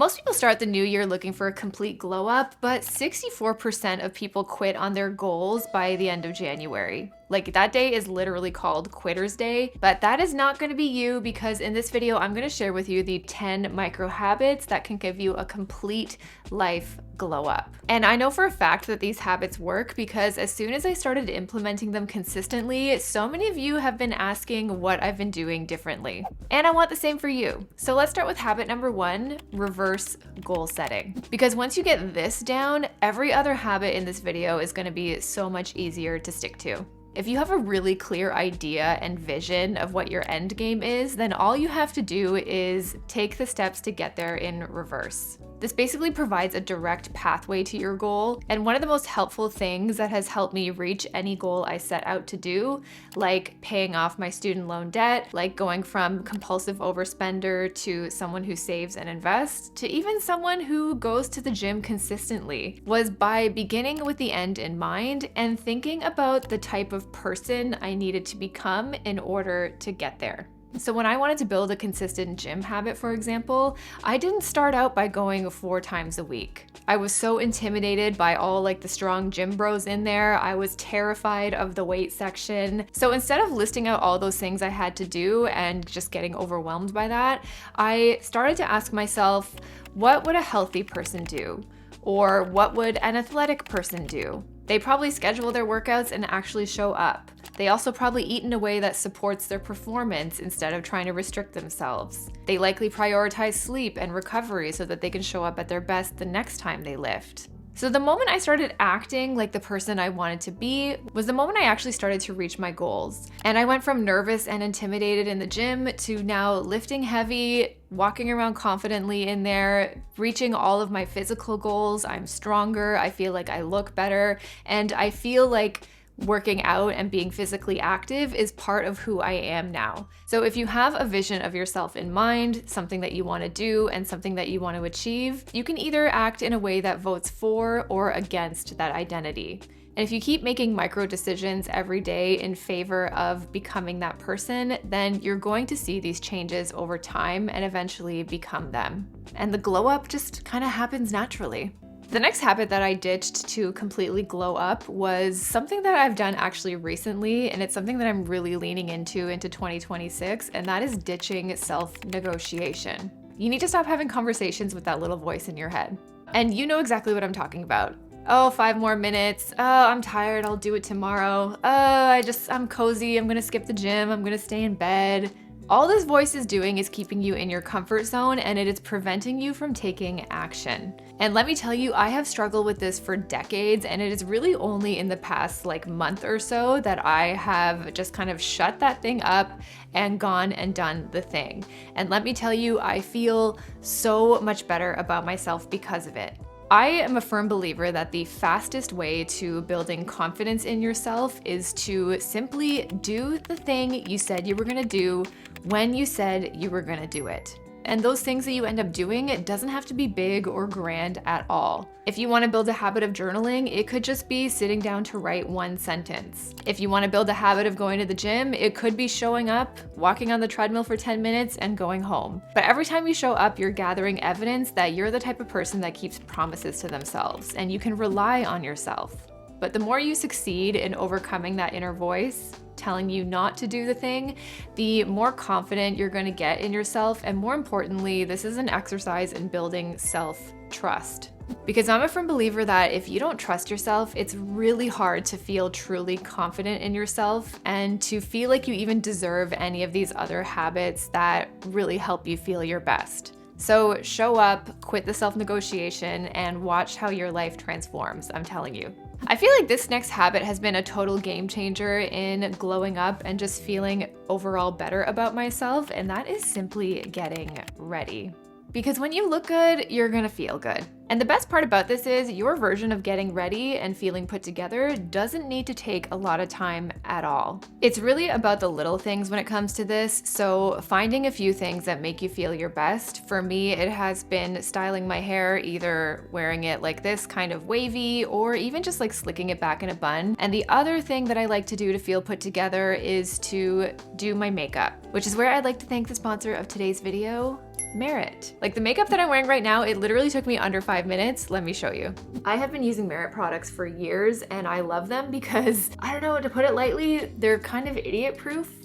Most people start the new year looking for a complete glow up, but 64% of people quit on their goals by the end of January. Like, that day is literally called Quitter's Day, but that is not going to be you, because in this video, I'm going to share with you the 10 micro habits that can give you a complete life glow up. And I know for a fact that these habits work because as soon as I started implementing them consistently, so many of you have been asking what I've been doing differently. And I want the same for you. So let's start with habit number 1, reverse goal setting. Because once you get this down, every other habit in this video is going to be so much easier to stick to. If you have a really clear idea and vision of what your end game is, then all you have to do is take the steps to get there in reverse. This basically provides a direct pathway to your goal, and one of the most helpful things that has helped me reach any goal I set out to do, like paying off my student loan debt, like going from compulsive overspender to someone who saves and invests, to even someone who goes to the gym consistently, was by beginning with the end in mind and thinking about the type of person I needed to become in order to get there. So when I wanted to build a consistent gym habit, for example, I didn't start out by going 4 times a week. I was so intimidated by all like the strong gym bros in there. I was terrified of the weight section. So instead of listing out all those things I had to do and just getting overwhelmed by that, I started to ask myself, what would a healthy person do? Or what would an athletic person do? They probably schedule their workouts and actually show up. They also probably eat in a way that supports their performance instead of trying to restrict themselves. They likely prioritize sleep and recovery so that they can show up at their best the next time they lift. So the moment I started acting like the person I wanted to be was the moment I actually started to reach my goals. And I went from nervous and intimidated in the gym to now lifting heavy, walking around confidently in there, reaching all of my physical goals. I'm stronger, I feel like I look better, and I feel like working out and being physically active is part of who I am now. So if you have a vision of yourself in mind, something that you want to do and something that you want to achieve, you can either act in a way that votes for or against that identity. And if you keep making micro decisions every day in favor of becoming that person, then you're going to see these changes over time and eventually become them. And the glow up just kind of happens naturally. The next habit that I ditched to completely glow up was something that I've done actually recently, and it's something that I'm really leaning into 2026, and that is ditching self-negotiation. You need to stop having conversations with that little voice in your head. And you know exactly what I'm talking about. Oh, 5 more minutes. Oh, I'm tired. I'll do it tomorrow. Oh, I'm cozy. I'm gonna skip the gym. I'm gonna stay in bed. All this voice is doing is keeping you in your comfort zone, and it is preventing you from taking action. And let me tell you, I have struggled with this for decades, and it is really only in the past month or so that I have just kind of shut that thing up and gone and done the thing. And let me tell you, I feel so much better about myself because of it. I am a firm believer that the fastest way to building confidence in yourself is to simply do the thing you said you were gonna do when you said you were gonna do it. And those things that you end up doing, it doesn't have to be big or grand at all. If you want to build a habit of journaling, it could just be sitting down to write 1 sentence. If you want to build a habit of going to the gym, it could be showing up, walking on the treadmill for 10 minutes, and going home. But every time you show up, you're gathering evidence that you're the type of person that keeps promises to themselves, and you can rely on yourself. But the more you succeed in overcoming that inner voice, telling you not to do the thing, the more confident you're going to get in yourself. And more importantly, this is an exercise in building self-trust. Because I'm a firm believer that if you don't trust yourself, it's really hard to feel truly confident in yourself and to feel like you even deserve any of these other habits that really help you feel your best. So show up, quit the self-negotiation, and watch how your life transforms, I'm telling you. I feel like this next habit has been a total game changer in glowing up and just feeling overall better about myself, and that is simply getting ready. Because when you look good, you're gonna feel good. And the best part about this is your version of getting ready and feeling put together doesn't need to take a lot of time at all. It's really about the little things when it comes to this, so finding a few things that make you feel your best. For me, it has been styling my hair, either wearing it like this, kind of wavy, or even just slicking it back in a bun. And the other thing that I like to do to feel put together is to do my makeup, which is where I'd like to thank the sponsor of today's video, Merit. Like the makeup that I'm wearing right now, it literally took me under 5 minutes. Let me show you. I have been using Merit products for years and I love them because, I don't know, to put it lightly, they're kind of idiot proof.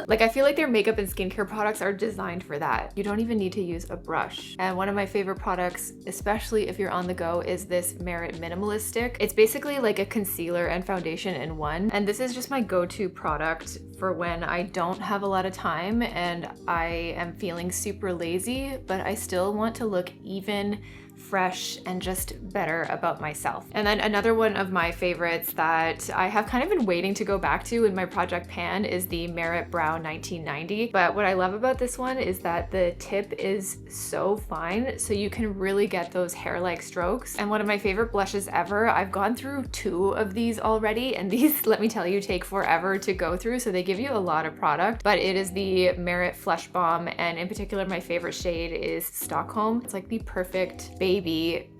Like I feel like their makeup and skincare products are designed for that. You don't even need to use a brush. And one of my favorite products, especially if you're on the go, is this Merit Minimalist Stick. It's basically like a concealer and foundation in one. And this is just my go-to product for when I don't have a lot of time and I am feeling super lazy, but I still want to look even, fresh, and just better about myself. And then another one of my favorites that I have kind of been waiting to go back to in my Project Pan is the Merit Brow 1990. But what I love about this one is that the tip is so fine, so you can really get those hair-like strokes. And one of my favorite blushes ever, I've gone through 2 of these already, and these, let me tell you, take forever to go through, so they give you a lot of product. But it is the Merit Flesh Balm, and in particular, my favorite shade is Stockholm. It's like the perfect baby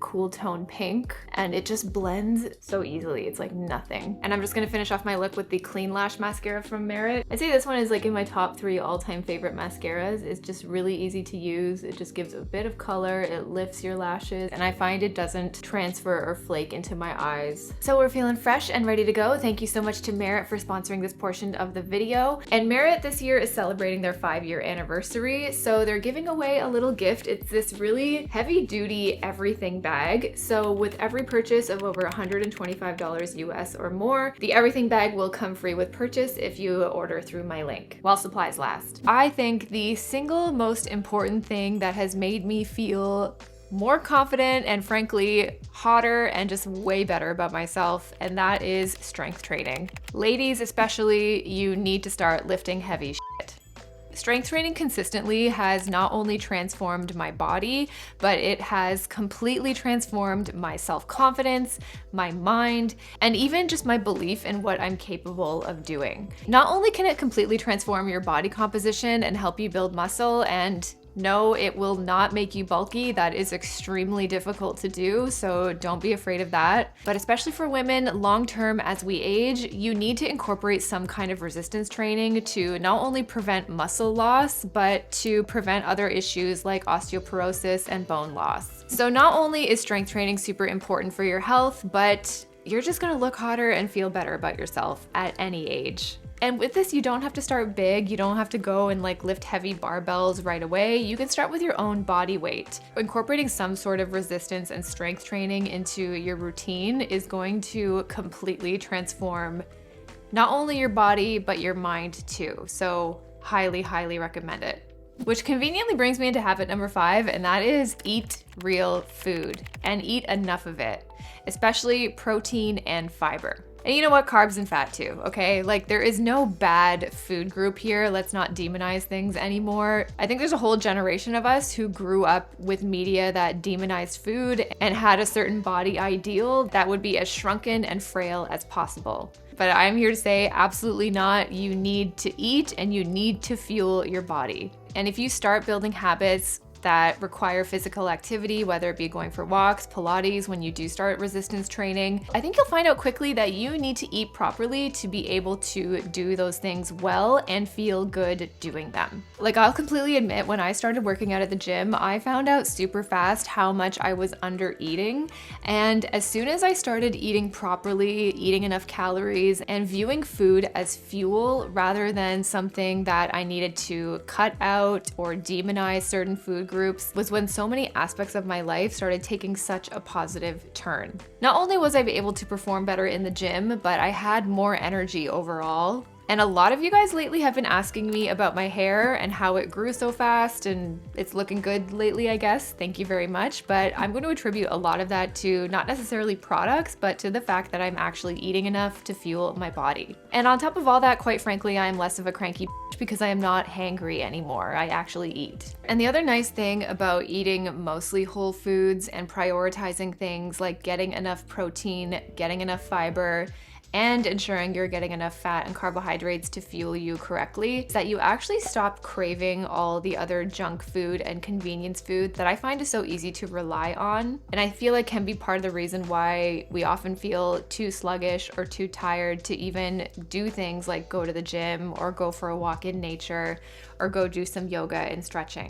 cool tone pink, and it just blends so easily. It's like nothing. And I'm just gonna finish off my look with the Clean Lash Mascara from Merit. I'd say this one is like in my top 3 all-time favorite mascaras. It's just really easy to use. It just gives a bit of color, it lifts your lashes, and I find it doesn't transfer or flake into my eyes. So we're feeling fresh and ready to go. Thank you so much to Merit for sponsoring this portion of the video. And Merit this year is celebrating their 5-year anniversary, so they're giving away a little gift. It's this really heavy-duty everything bag. So with every purchase of over $125 US or more, the everything bag will come free with purchase if you order through my link, while supplies last. I think the single most important thing that has made me feel more confident and frankly hotter and just way better about myself, and that is strength training. Ladies especially, you need to start lifting heavy shit. Strength training consistently has not only transformed my body, but it has completely transformed my self-confidence, my mind, and even just my belief in what I'm capable of doing. Not only can it completely transform your body composition and help you build muscle, and no, it will not make you bulky. That is extremely difficult to do, so don't be afraid of that. But especially for women, long-term as we age, you need to incorporate some kind of resistance training to not only prevent muscle loss, but to prevent other issues like osteoporosis and bone loss. So not only is strength training super important for your health, but you're just gonna look hotter and feel better about yourself at any age. And with this, you don't have to start big. You don't have to go and like lift heavy barbells right away. You can start with your own body weight. Incorporating some sort of resistance and strength training into your routine is going to completely transform not only your body, but your mind too. So highly, highly recommend it. Which conveniently brings me into habit number 5, and that is eat real food and eat enough of it, especially protein and fiber. And you know what? Carbs and fat too, okay? Like there is no bad food group here. Let's not demonize things anymore. I think there's a whole generation of us who grew up with media that demonized food and had a certain body ideal that would be as shrunken and frail as possible. But I'm here to say absolutely not. You need to eat and you need to fuel your body. And if you start building habits that require physical activity, whether it be going for walks, Pilates, when you do start resistance training, I think you'll find out quickly that you need to eat properly to be able to do those things well and feel good doing them. Like I'll completely admit, when I started working out at the gym, I found out super fast how much I was under eating. And as soon as I started eating properly, eating enough calories, and viewing food as fuel rather than something that I needed to cut out or demonize certain food groups, was when so many aspects of my life started taking such a positive turn. Not only was I able to perform better in the gym, but I had more energy overall. And a lot of you guys lately have been asking me about my hair and how it grew so fast, and it's looking good lately, I guess. Thank you very much. But I'm going to attribute a lot of that to not necessarily products, but to the fact that I'm actually eating enough to fuel my body. And on top of all that, quite frankly, I'm less of a cranky bitch because I am not hangry anymore. I actually eat. And the other nice thing about eating mostly whole foods and prioritizing things like getting enough protein, getting enough fiber, and ensuring you're getting enough fat and carbohydrates to fuel you correctly, is that you actually stop craving all the other junk food and convenience food that I find is so easy to rely on. And I feel like can be part of the reason why we often feel too sluggish or too tired to even do things like go to the gym or go for a walk in nature or go do some yoga and stretching.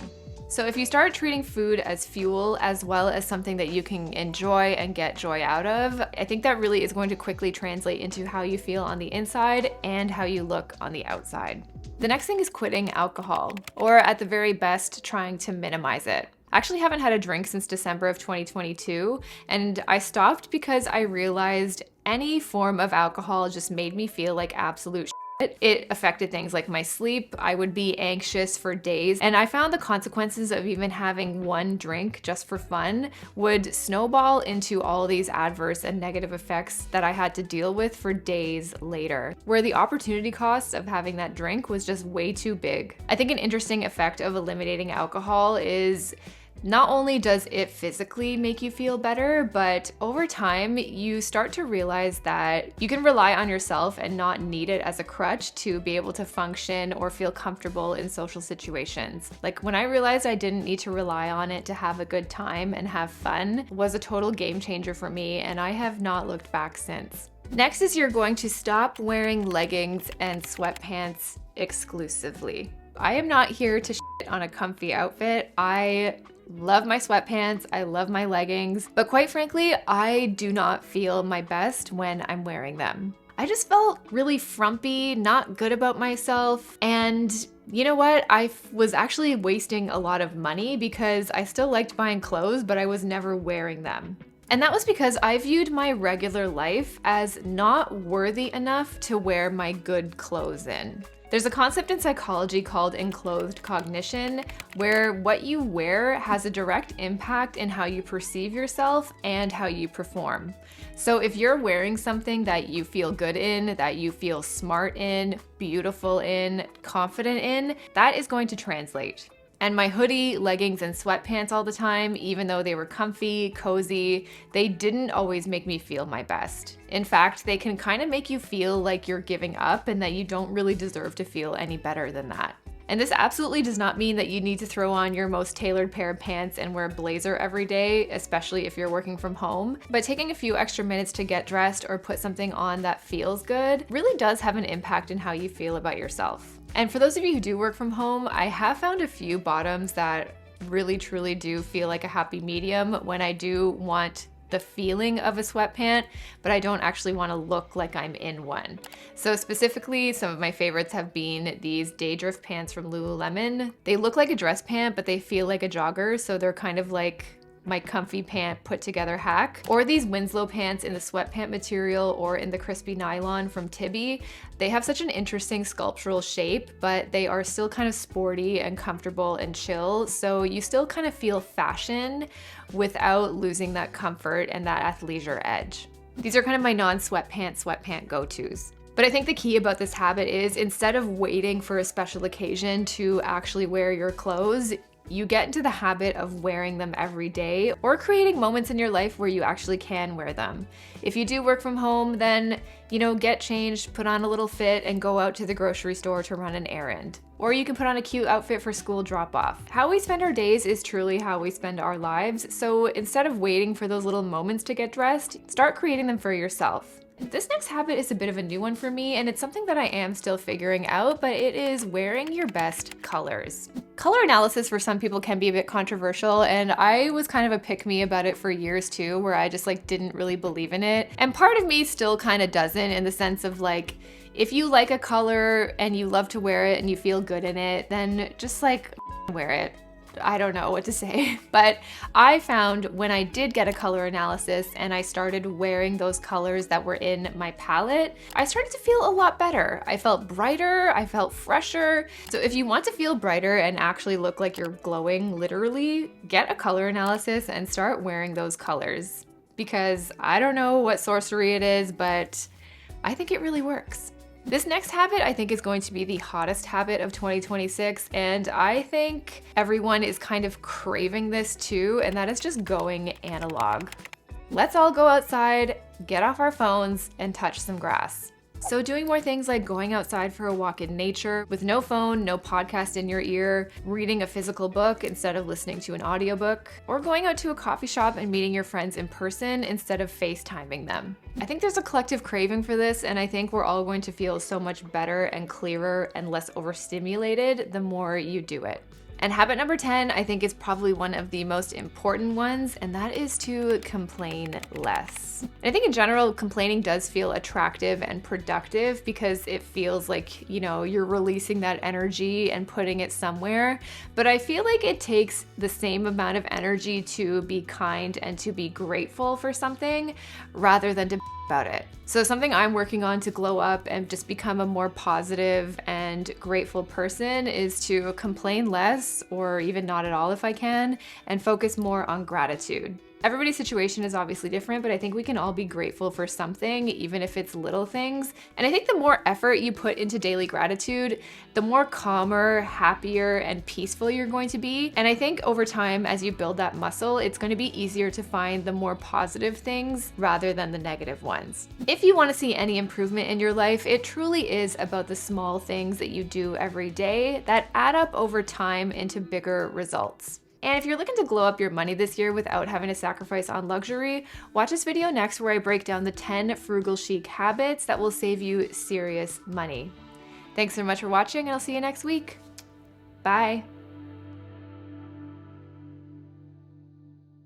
So if you start treating food as fuel as well as something that you can enjoy and get joy out of, I think that really is going to quickly translate into how you feel on the inside and how you look on the outside. The next thing is quitting alcohol, or at the very best, trying to minimize it. I actually haven't had a drink since December of 2022, and I stopped because I realized any form of alcohol just made me feel like absolute shit. It affected things like my sleep. I would be anxious for days, and I found the consequences of even having one drink just for fun would snowball into all these adverse and negative effects that I had to deal with for days later, where the opportunity cost of having that drink was just way too big. I think an interesting effect of eliminating alcohol is not only does it physically make you feel better, but over time, you start to realize that you can rely on yourself and not need it as a crutch to be able to function or feel comfortable in social situations. Like when I realized I didn't need to rely on it to have a good time and have fun was a total game changer for me, and I have not looked back since. Next is you're going to stop wearing leggings and sweatpants exclusively. I am not here to shit on a comfy outfit. I love my sweatpants, I love my leggings, but quite frankly, I do not feel my best when I'm wearing them. I just felt really frumpy, not good about myself, and you know what? I was actually wasting a lot of money because I still liked buying clothes, but I was never wearing them. And that was because I viewed my regular life as not worthy enough to wear my good clothes in. There's a concept in psychology called enclothed cognition, where what you wear has a direct impact in how you perceive yourself and how you perform. So if you're wearing something that you feel good in, that you feel smart in, beautiful in, confident in, that is going to translate. And my hoodie, leggings, and sweatpants all the time, even though they were comfy, cozy, they didn't always make me feel my best. In fact, they can kind of make you feel like you're giving up and that you don't really deserve to feel any better than that. And this absolutely does not mean that you need to throw on your most tailored pair of pants and wear a blazer every day, especially if you're working from home. But taking a few extra minutes to get dressed or put something on that feels good really does have an impact in how you feel about yourself. And for those of you who do work from home, I have found a few bottoms that really truly do feel like a happy medium when I do want the feeling of a sweatpant, but I don't actually want to look like I'm in one. So specifically, some of my favorites have been these Daydrift pants from Lululemon. They look like a dress pant, but they feel like a jogger, so they're kind of like my comfy pant put together hack. Or these Winslow pants in the sweatpant material or in the crispy nylon from Tibi. They have such an interesting sculptural shape, but they are still kind of sporty and comfortable and chill, so you still kind of feel fashion without losing that comfort and that athleisure edge. These are kind of my non-sweatpant go-tos. But I think the key about this habit is instead of waiting for a special occasion to actually wear your clothes, you get into the habit of wearing them every day or creating moments in your life where you actually can wear them. If you do work from home, then, get changed, put on a little fit, and go out to the grocery store to run an errand. Or you can put on a cute outfit for school drop-off. How we spend our days is truly how we spend our lives, so instead of waiting for those little moments to get dressed, start creating them for yourself. This next habit is a bit of a new one for me, and it's something that I am still figuring out, but it is wearing your best colors. Color analysis for some people can be a bit controversial, and I was kind of a pick-me about it for years too, where I just didn't really believe in it. And part of me still kind of doesn't, in the sense of if you like a color and you love to wear it and you feel good in it, then just wear it. I don't know what to say, but I found when I did get a color analysis and I started wearing those colors that were in my palette, I started to feel a lot better. I felt brighter, I felt fresher. So if you want to feel brighter and actually look like you're glowing, literally, get a color analysis and start wearing those colors. Because I don't know what sorcery it is, but I think it really works. This next habit I think is going to be the hottest habit of 2026, and I think everyone is kind of craving this too, and that is just going analog. Let's all go outside, get off our phones, and touch some grass. So doing more things like going outside for a walk in nature with no phone, no podcast in your ear, reading a physical book instead of listening to an audiobook, or going out to a coffee shop and meeting your friends in person instead of FaceTiming them. I think there's a collective craving for this, and I think we're all going to feel so much better and clearer and less overstimulated the more you do it. And habit number 10, I think, is probably one of the most important ones, and that is to complain less. And I think in general, complaining does feel attractive and productive because it feels like, you're releasing that energy and putting it somewhere. But I feel like it takes the same amount of energy to be kind and to be grateful for something rather than to about it. So something I'm working on to glow up and just become a more positive and grateful person is to complain less, or even not at all if I can, and focus more on gratitude. Everybody's situation is obviously different, but I think we can all be grateful for something, even if it's little things. And I think the more effort you put into daily gratitude, the more calmer, happier, and peaceful you're going to be. And I think over time, as you build that muscle, it's going to be easier to find the more positive things rather than the negative ones. If you want to see any improvement in your life, it truly is about the small things that you do every day that add up over time into bigger results. And if you're looking to glow up your money this year without having to sacrifice on luxury, watch this video next where I break down the 10 frugal chic habits that will save you serious money. Thanks so much for watching, and I'll see you next week. Bye.